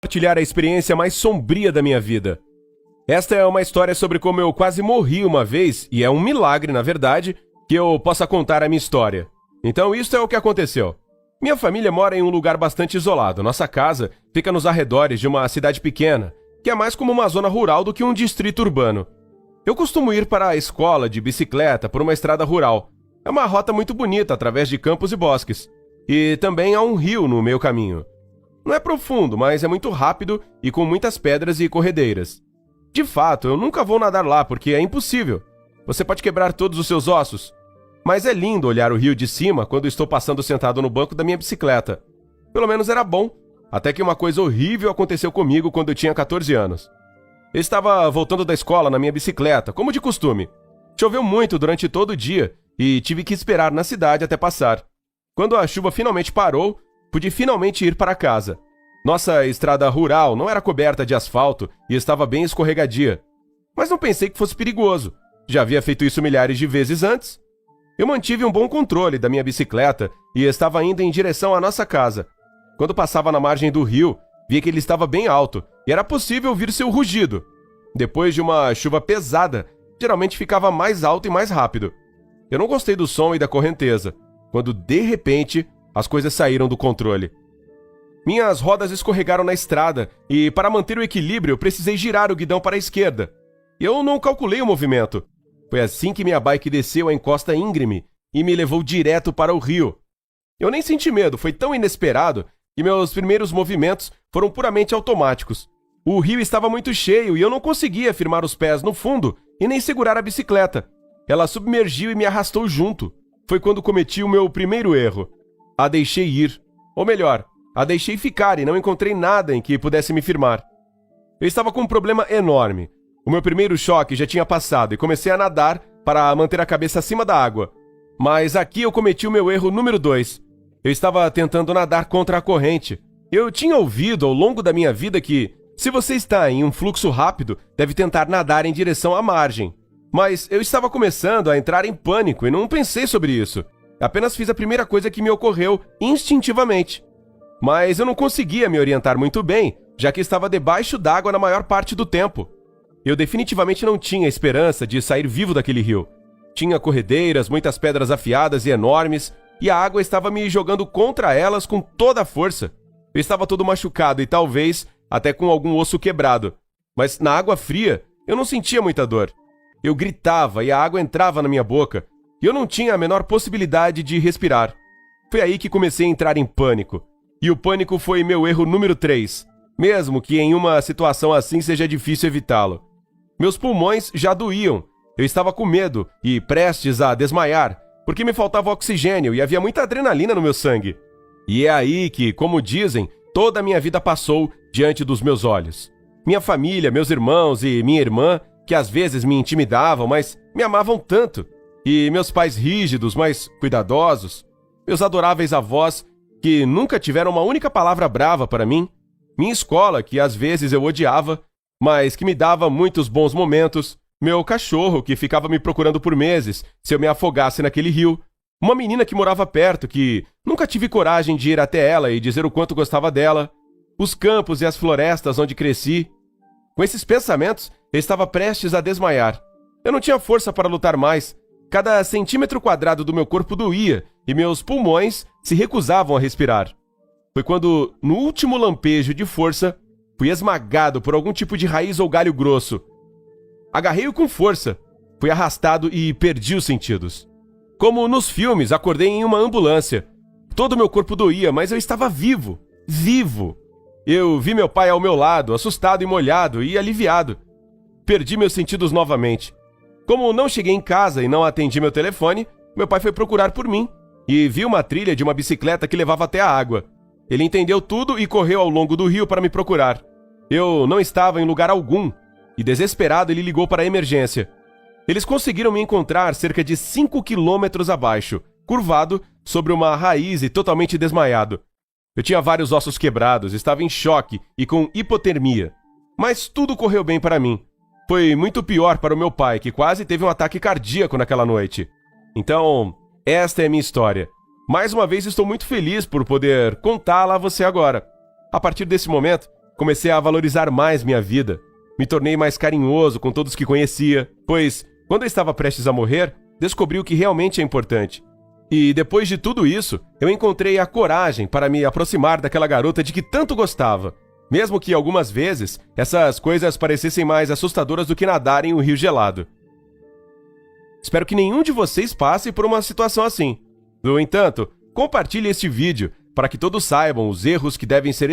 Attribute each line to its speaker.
Speaker 1: Compartilhar a experiência mais sombria da minha vida. Esta é uma história sobre como eu quase morri uma vez, e é um milagre, na verdade, que eu possa contar a minha história. Então, isso é o que aconteceu. Minha família mora em um lugar bastante isolado. Nossa casa fica nos arredores de uma cidade pequena, que é mais como uma zona rural do que um distrito urbano. Eu costumo ir para a escola de bicicleta por uma estrada rural. É uma rota muito bonita através de campos e bosques. E também há um rio no meu caminho. Não é profundo, mas é muito rápido e com muitas pedras e corredeiras. De fato, eu nunca vou nadar lá porque é impossível. Você pode quebrar todos os seus ossos. Mas é lindo olhar o rio de cima quando estou passando sentado no banco da minha bicicleta. Pelo menos era bom, até que uma coisa horrível aconteceu comigo quando eu tinha 14 anos. Eu estava voltando da escola na minha bicicleta, como de costume. Choveu muito durante todo o dia e tive que esperar na cidade até passar. Quando a chuva finalmente parou, pude finalmente ir para casa. Nossa estrada rural não era coberta de asfalto e estava bem escorregadia. Mas não pensei que fosse perigoso. Já havia feito isso milhares de vezes antes. Eu mantive um bom controle da minha bicicleta e estava indo em direção à nossa casa. Quando passava na margem do rio, vi que ele estava bem alto e era possível ouvir seu rugido. Depois de uma chuva pesada, geralmente ficava mais alto e mais rápido. Eu não gostei do som e da correnteza, quando de repente as coisas saíram do controle. Minhas rodas escorregaram na estrada e, para manter o equilíbrio, precisei girar o guidão para a esquerda. Eu não calculei o movimento. Foi assim que minha bike desceu a encosta íngreme e me levou direto para o rio. Eu nem senti medo, foi tão inesperado que meus primeiros movimentos foram puramente automáticos. O rio estava muito cheio e eu não conseguia firmar os pés no fundo e nem segurar a bicicleta. Ela submergiu e me arrastou junto. Foi quando cometi o meu primeiro erro. A deixei ir. Ou melhor, a deixei ficar e não encontrei nada em que pudesse me firmar. Eu estava com um problema enorme. O meu primeiro choque já tinha passado e comecei a nadar para manter a cabeça acima da água. Mas aqui eu cometi o meu erro número 2. Eu estava tentando nadar contra a corrente. Eu tinha ouvido ao longo da minha vida que, se você está em um fluxo rápido, deve tentar nadar em direção à margem. Mas eu estava começando a entrar em pânico e não pensei sobre isso. Apenas fiz a primeira coisa que me ocorreu instintivamente. Mas eu não conseguia me orientar muito bem, já que estava debaixo d'água na maior parte do tempo. Eu definitivamente não tinha esperança de sair vivo daquele rio. Tinha corredeiras, muitas pedras afiadas e enormes, e a água estava me jogando contra elas com toda a força. Eu estava todo machucado e talvez até com algum osso quebrado. Mas na água fria, eu não sentia muita dor. Eu gritava e a água entrava na minha boca, e eu não tinha a menor possibilidade de respirar. Foi aí que comecei a entrar em pânico. E o pânico foi meu erro número 3, mesmo que em uma situação assim seja difícil evitá-lo. Meus pulmões já doíam, eu estava com medo e prestes a desmaiar, porque me faltava oxigênio e havia muita adrenalina no meu sangue. E é aí que, como dizem, toda a minha vida passou diante dos meus olhos. Minha família, meus irmãos e minha irmã, que às vezes me intimidavam, mas me amavam tanto. E meus pais rígidos, mas cuidadosos. Meus adoráveis avós, que nunca tiveram uma única palavra brava para mim. Minha escola, que às vezes eu odiava, mas que me dava muitos bons momentos. Meu cachorro, que ficava me procurando por meses se eu me afogasse naquele rio. Uma menina que morava perto, que nunca tive coragem de ir até ela e dizer o quanto gostava dela. Os campos e as florestas onde cresci. Com esses pensamentos, eu estava prestes a desmaiar. Eu não tinha força para lutar mais. Cada centímetro quadrado do meu corpo doía e meus pulmões se recusavam a respirar. Foi quando, no último lampejo de força, fui esmagado por algum tipo de raiz ou galho grosso. Agarrei-o com força, fui arrastado e perdi os sentidos. Como nos filmes, acordei em uma ambulância. Todo o meu corpo doía, mas eu estava vivo. Vivo! Eu vi meu pai ao meu lado, assustado e molhado e aliviado. Perdi meus sentidos novamente. Como não cheguei em casa e não atendi meu telefone, meu pai foi procurar por mim e viu uma trilha de uma bicicleta que levava até a água. Ele entendeu tudo e correu ao longo do rio para me procurar. Eu não estava em lugar algum e, desesperado, ele ligou para a emergência. Eles conseguiram me encontrar cerca de 5 quilômetros abaixo, curvado sobre uma raiz e totalmente desmaiado. Eu tinha vários ossos quebrados, estava em choque e com hipotermia. Mas tudo correu bem para mim. Foi muito pior para o meu pai, que quase teve um ataque cardíaco naquela noite. Então, esta é a minha história. Mais uma vez estou muito feliz por poder contá-la a você agora. A partir desse momento, comecei a valorizar mais minha vida. Me tornei mais carinhoso com todos que conhecia, pois, quando eu estava prestes a morrer, descobri o que realmente é importante. E depois de tudo isso, eu encontrei a coragem para me aproximar daquela garota de que tanto gostava, mesmo que algumas vezes essas coisas parecessem mais assustadoras do que nadar em um rio gelado. Espero que nenhum de vocês passe por uma situação assim. No entanto, compartilhe este vídeo para que todos saibam os erros que devem ser